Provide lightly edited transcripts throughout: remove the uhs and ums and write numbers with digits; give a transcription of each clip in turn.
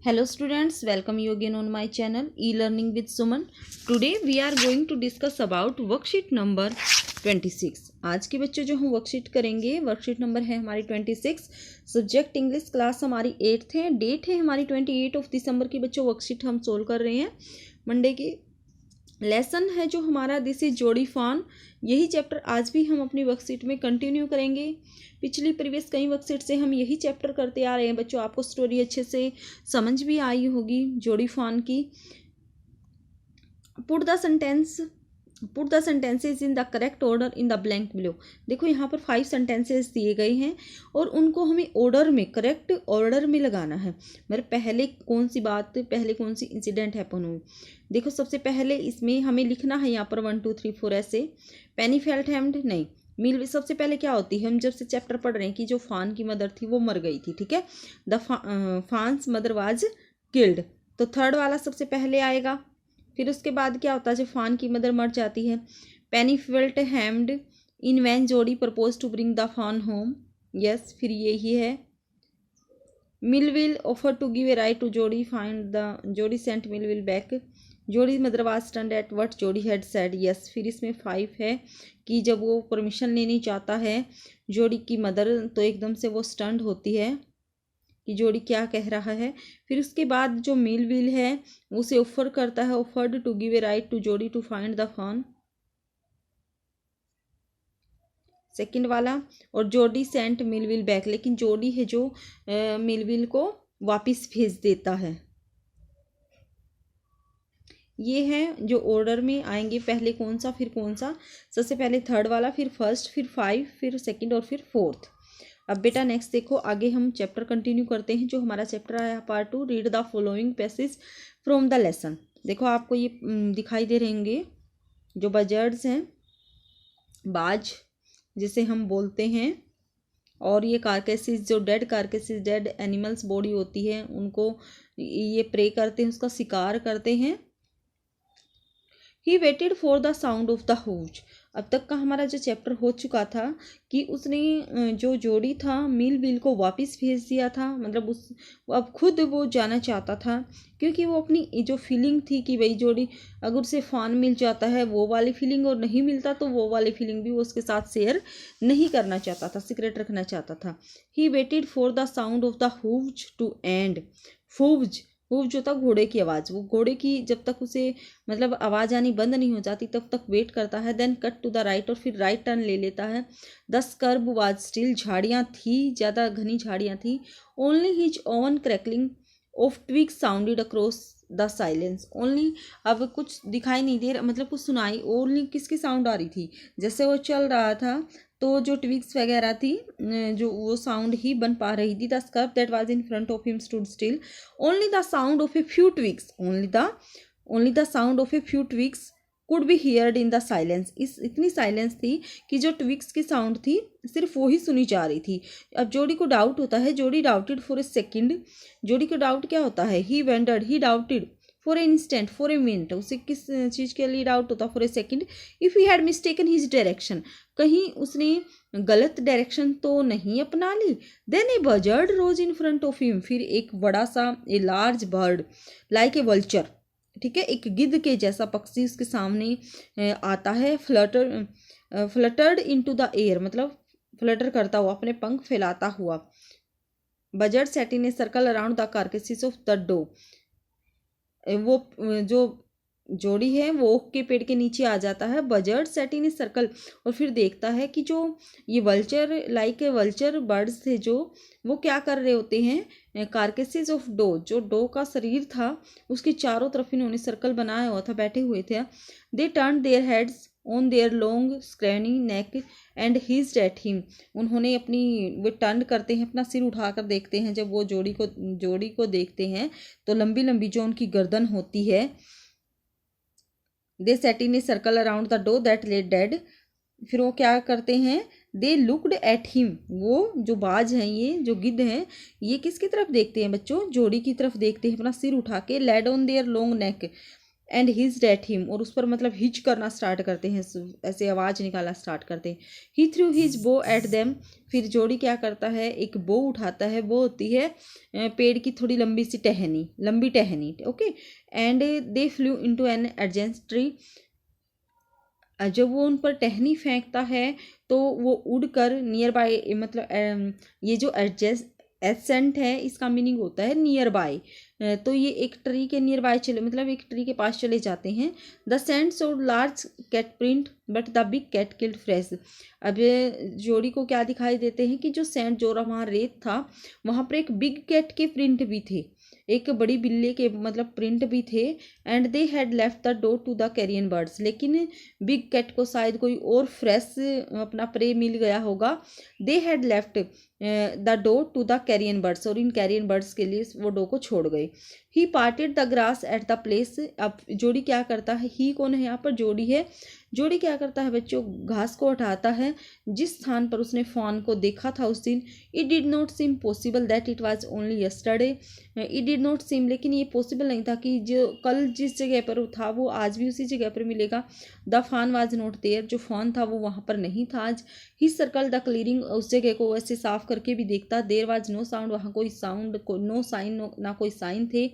Hello students, welcome you again on my channel e-learning with Suman. Today we are going to discuss about worksheet number 26. आज के बच्चों जो हम worksheet करेंगे, worksheet number है हमारी 26. सब्जेक्ट इंग्लिश, क्लास हमारी 8th है, डेट है हमारी 28 दिसंबर की। बच्चों वर्कशीट हम सोल्व कर रहे हैं मंडे की। लेसन है जो हमारा दिस इज जोड़ी फॉन। यही चैप्टर आज भी हम अपनी वर्कशीट में कंटिन्यू करेंगे। पिछली प्रीवियस कई वर्कशीट से हम यही चैप्टर करते आ रहे हैं। बच्चों आपको स्टोरी अच्छे से समझ भी आई होगी जोड़ी फॉन की। Put the sentences in the correct order in the blank below. देखो यहाँ पर 5 सेंटेंसेस दिए गए हैं और उनको हमें ऑर्डर में, करेक्ट ऑर्डर में लगाना है। मतलब पहले कौन सी बात, पहले कौन सी इंसिडेंट हैपन हुई। देखो सबसे पहले इसमें हमें लिखना है यहाँ पर 1 2 3 4 ऐसे। पेनी फेल्ट हैम्ड नहीं, मील सबसे पहले क्या होती है, हम जब से चैप्टर पढ़ रहे हैं कि जो फान की मदर थी वो मर गई थी, ठीक है। द फान्स मदर वाज किल्ड, तो थर्ड वाला सबसे पहले आएगा। फिर उसके बाद क्या होता है जब फान की मदर मर जाती है। Penny felt hemmed in when Jody proposed to bring the fawn home, yes, फिर यही है। Millwheel offer to give a right to Jody, find the Jody sent Millwheel back, Jody mother was stunned at what Jody had said, yes. फिर इसमें 5 है कि जब वो permission लेनी चाहता है जोड़ी की मदर तो एकदम से वो स्टन्ड होती है कि जोड़ी क्या कह रहा है। फिर उसके बाद जो मिलविल है उसे ऑफर करता है, offered to give a right to Jody to find the fawn, second वाला। और जोड़ी सेंट मिलविल बैक, लेकिन जोड़ी है जो मिलविल को वापस भेज देता है। ये है जो ऑर्डर में आएंगे, पहले कौन सा फिर कौन सा। सबसे पहले थर्ड वाला, फिर फर्स्ट, फिर 5, फिर सेकंड और फिर 4th। अब बेटा नेक्स्ट देखो, आगे हम चैप्टर कंटिन्यू करते हैं। जो हमारा चैप्टर आया part 2, read the following passage from the lesson. देखो आपको ये दिखाई दे रहे होंगे जो बजर्ड्स हैं, बाज जिसे हम बोलते हैं, और ये कारकेसिस, जो डेड कारकेसिस, डेड एनिमल्स बॉडी होती है, उनको ये प्रे करते हैं, उसका शिकार करते हैं। He waited for the sound of the hooves. अब तक का हमारा जो चैप्टर हो चुका था कि उसने जो जोड़ी था मिलविल को वापस भेज दिया था। मतलब उस अब खुद वो जाना चाहता था, क्योंकि वो अपनी जो फीलिंग थी कि भाई जोड़ी अगर उसे फान मिल जाता है वो वाली फीलिंग, और नहीं मिलता तो वो वाली फीलिंग भी वो उसके साथ शेयर नहीं करना चाहता था, सीक्रेट रखना चाहता था। He waited for the sound of the hooves to end. फूज, वो जो था घोड़े की आवाज़, वो घोड़े की जब तक उसे मतलब आवाज़ आनी बंद नहीं हो जाती तब तक वेट करता है। Then cut to the right, और फिर राइट टर्न ले लेता है। द स्कर्ब वाज स्टिल, झाड़ियाँ थी, ज़्यादा घनी झाड़ियाँ थी। Only his oven crackling of twigs sounded across the silence. Only, अब कुछ दिखाई नहीं दे रहा, मतलब कुछ सुनाई, ओनली किसकी साउंड आ रही थी, जैसे वो चल रहा था तो जो ट्विग्स वगैरह थी जो वो साउंड ही बन पा रही थी। The scrub that was in front of him stood still, only the sound of a few twigs, only the sound of a few twigs could be heard in the silence. इस इतनी silence थी कि जो twigs की sound थी सिर्फ वो ही सुनी जा रही थी। अब जोड़ी को डाउट होता है, जोड़ी डाउटेड फॉर ए सेकेंड। जोड़ी को डाउट क्या होता है, he wondered, he doubted for a instant, for a minute, उसे किस चीज़ के लिए डाउट होता, for a second. If he had mistaken his direction, कहीं उसने गलत डायरेक्शन तो नहीं अपना ली। Then a buzzard rose in front of him, फिर एक बड़ा सा, a large bird like a vulture, ठीक है, एक गिद्ध के जैसा पक्षी उसके सामने आता है। फ्लटर्ड इनटू द एयर, मतलब फ्लटर करता हुआ, अपने पंख फैलाता हुआ। Buzzard sat in a circle around the carcass of the doe, वो जो जोड़ी है वो ओक के पेड़ के नीचे आ जाता है। Buzzard sat in a circle, और फिर देखता है कि जो ये वल्चर, लाइक वल्चर बर्ड्स थे जो, वो क्या कर रहे होते हैं, कार्केसिस ऑफ डो, जो डो का शरीर था उसके चारों तरफ इन्होंने सर्कल बनाया हुआ था, बैठे हुए थे। They turn their heads on their long scrawny neck and hissed at him, उन्होंने अपनी, वो टर्न करते हैं, अपना सिर उठाकर देखते हैं। जब वो जोड़ी को देखते हैं तो लंबी लंबी जो उनकी गर्दन होती है। They sat in a circle around the doe that lay dead, फिर वो क्या करते हैं, दे लुक्ड एट हिम, वो जो बाज हैं, ये जो गिद्ध हैं, ये किसकी तरफ देखते हैं बच्चों, जोड़ी की तरफ देखते हैं, अपना सिर उठा के। Laid on their long neck and hissed at him, और उस पर मतलब हिच करना स्टार्ट करते हैं, ऐसे आवाज़ निकालना स्टार्ट करते हैं। He threw his bow at them, फिर जोड़ी क्या करता है, एक बो उठाता है, वो होती है पेड़ की थोड़ी लंबी सी टहनी, लंबी टहनी, okay. And they flew into an adjacent tree, जब वो उन पर टहनी फेंकता है तो वो उड़कर नियर बाय, मतलब ये जो एडजेसेंट है इसका मीनिंग होता है नियर बाय, तो ये एक ट्री के नियर बाय चले, मतलब एक ट्री के पास चले जाते हैं। The scent showed large cat print but the big cat killed fresh. अब जोड़ी को क्या दिखाई देते हैं कि जो सेंट जो रहा वहाँ रेत था, वहाँ पर एक बिग कैट के प्रिंट भी थे, एक बड़ी बिल्ली के मतलब प्रिंट भी थे। And they had left the door to the carrion birds, लेकिन बिग कैट को शायद कोई और फ्रेश अपना प्रे मिल गया होगा। They had left the door to the carrion birds, और इन कैरियन बर्ड्स के लिए वो डो को छोड़ गए। He parted the grass at the place, अब जोड़ी क्या करता है, ही कौन है यहाँ पर, जोड़ी है। जोड़ी क्या करता है बच्चों, घास को हटाता है जिस स्थान पर उसने फॉन को देखा था उस दिन। It did not seem possible that it was only yesterday, it did not seem, लेकिन ये पॉसिबल नहीं था कि जो कल जिस जगह पर था वो आज भी उसी जगह पर मिलेगा। द फान वाज नॉट देयर, जो फॉन था वो वहाँ पर नहीं था आज। ही सर्कल द क्लीयरिंग, उस जगह को वैसे साफ करके भी देखता। देयर वाज नो साउंड, वहाँ कोई साउंड, नो साइन, ना कोई साइन थे।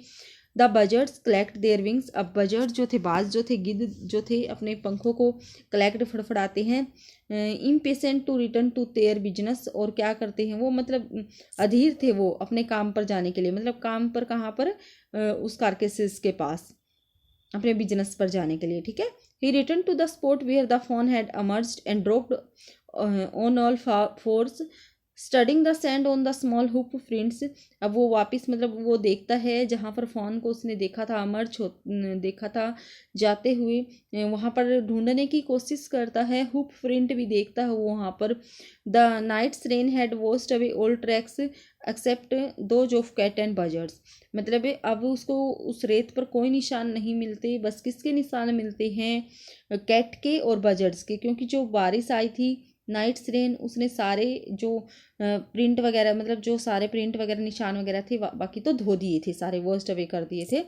The buzzards collect their wings, अब बजर्ड जो थे, बाज जो थे, गिद्ध जो थे, अपने पंखों को कलेक्ट फड़फड़ाते हैं। Impatient to return to their business, और क्या करते हैं वो, मतलब अधीर थे वो अपने काम पर जाने के लिए, मतलब काम पर कहाँ पर, उस कारकेसिस के पास, अपने बिजनेस पर जाने के लिए, ठीक है। He return to the spot where the fawn had emerged and dropped on all fours studying the sand on the small hoof prints. अब वो वापस मतलब वो देखता है जहाँ पर फ़ोन को उसने देखा था, अमर्ज हो देखा था जाते हुए, वहाँ पर ढूंढने की कोशिश करता है। हुप प्रिंट भी देखता है वो वहाँ पर। The night's rain had washed away all tracks except those of cat and buzzards, मतलब अब उसको उस रेत पर कोई निशान नहीं मिलते, बस किसके निशान मिलते हैं, कैट के और बजर्ड्स के, क्योंकि जो बारिश आई थी नाइट्स रेन, उसने सारे जो प्रिंट वगैरह, मतलब जो सारे प्रिंट वगैरह निशान वगैरह थे बाकी तो धो दिए थे, सारे वॉश्ड अवे कर दिए थे।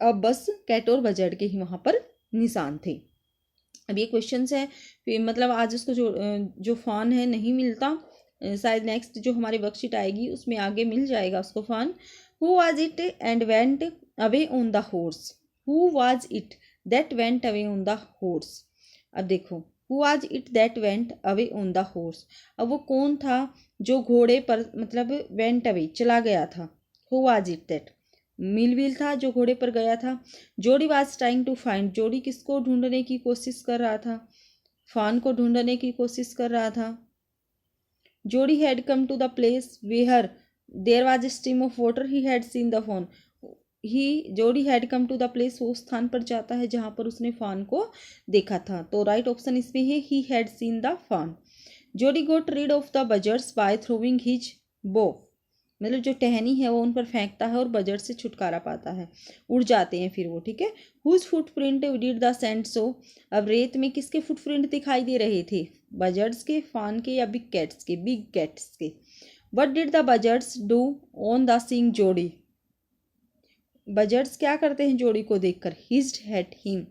अब बस कैट और बजर्ड के ही वहाँ पर निशान थे। अब ये क्वेश्चंस है, फिर मतलब आज उसको जो फॉन है नहीं मिलता, शायद नेक्स्ट जो हमारी वर्कशीट आएगी उसमें आगे मिल जाएगा उसको fawn. Who was it and went away on the horse, who was it that went away on the horse. अब देखो, who was it that went away on the horse, अब वो कौन था जो घोड़े पर मतलब वेंट अवे चला गया था। Who was it that, Millville था जो घोड़े पर गया था। जोड़ी वाज ट्राइंग टू फाइंड, जोड़ी किसको ढूंढने की कोशिश कर रहा था, फान को ढूंढने की कोशिश कर रहा था। Jody had come to the place where there was a stream of water he had seen the fawn, he Jody had come to the place, वो स्थान पर जाता है जहाँ पर उसने फान को देखा था, तो राइट ऑप्शन इसमें है ही had seen the fawn. Jody got rid of the buzzards by throwing his bow, मतलब जो टहनी है वो उन पर फेंकता है और बजट से छुटकारा पाता है, उड़ जाते हैं फिर वो, ठीक है। Whose footprint did the scent show, अब रेत में किसके फुटप्रिंट दिखाई दे रहे थे, बजर्ड्स के, फान के या बिग कैट्स के, बिग कैट्स के। What did the buzzards do on the seeing Jody, buzzards क्या करते हैं जोड़ी को देखकर, hissed at him.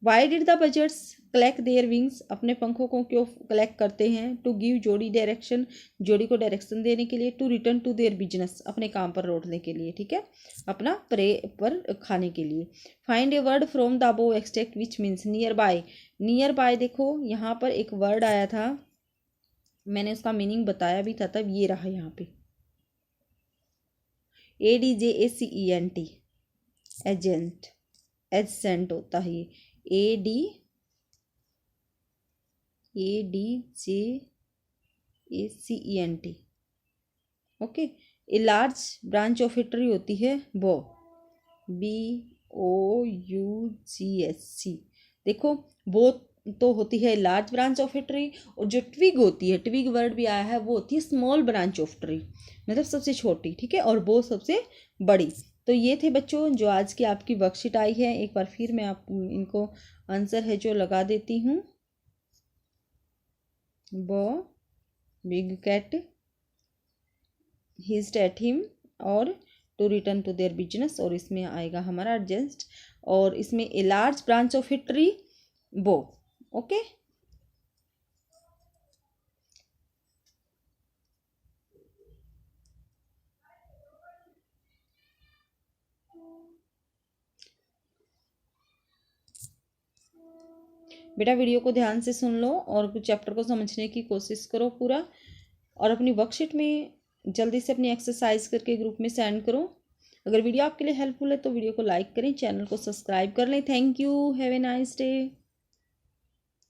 Why did the buzzards collect their wings, अपने पंखों को क्यों कलेक्ट करते हैं, टू गिव जोड़ी डायरेक्शन, जोड़ी को डायरेक्शन देने के लिए, to return to their business, अपने काम पर लौटने के लिए, ठीक है, अपना प्रे पर खाने के लिए। Find a word from the above extract which means near by, near by देखो यहाँ पर एक वर्ड आया था, मैंने उसका मीनिंग बताया भी था तब, ये रहा यहाँ पे ADJACENT, एजेंट, एजेंट होता है ये, ADJACENT, okay. A large branch of a tree होती है बो, BOUGSC, देखो बो तो होती है large branch of a tree, और जो ट्विग होती है, ट्विग वर्ड भी आया है, वो होती है स्मॉल ब्रांच ऑफ ट्री, मतलब सबसे छोटी, ठीक है, और बो सबसे बड़ी। तो ये थे बच्चों जो आज की आपकी वर्कशीट आई है, एक बार फिर मैं आप इनको आंसर है जो लगा देती हूँ। Bough, big cat, hissed at him, और to return to their business, और इसमें आएगा हमारा एडजस्ट, और इसमें a large branch of a tree bough. Okay, बेटा वीडियो को ध्यान से सुन लो और चैप्टर को समझने की कोशिश करो पूरा, और अपनी वर्कशीट में जल्दी से अपनी एक्सरसाइज करके ग्रुप में सेंड करो। अगर वीडियो आपके लिए हेल्पफुल है तो वीडियो को लाइक करें, चैनल को सब्सक्राइब कर लें। Thank you, have a nice day.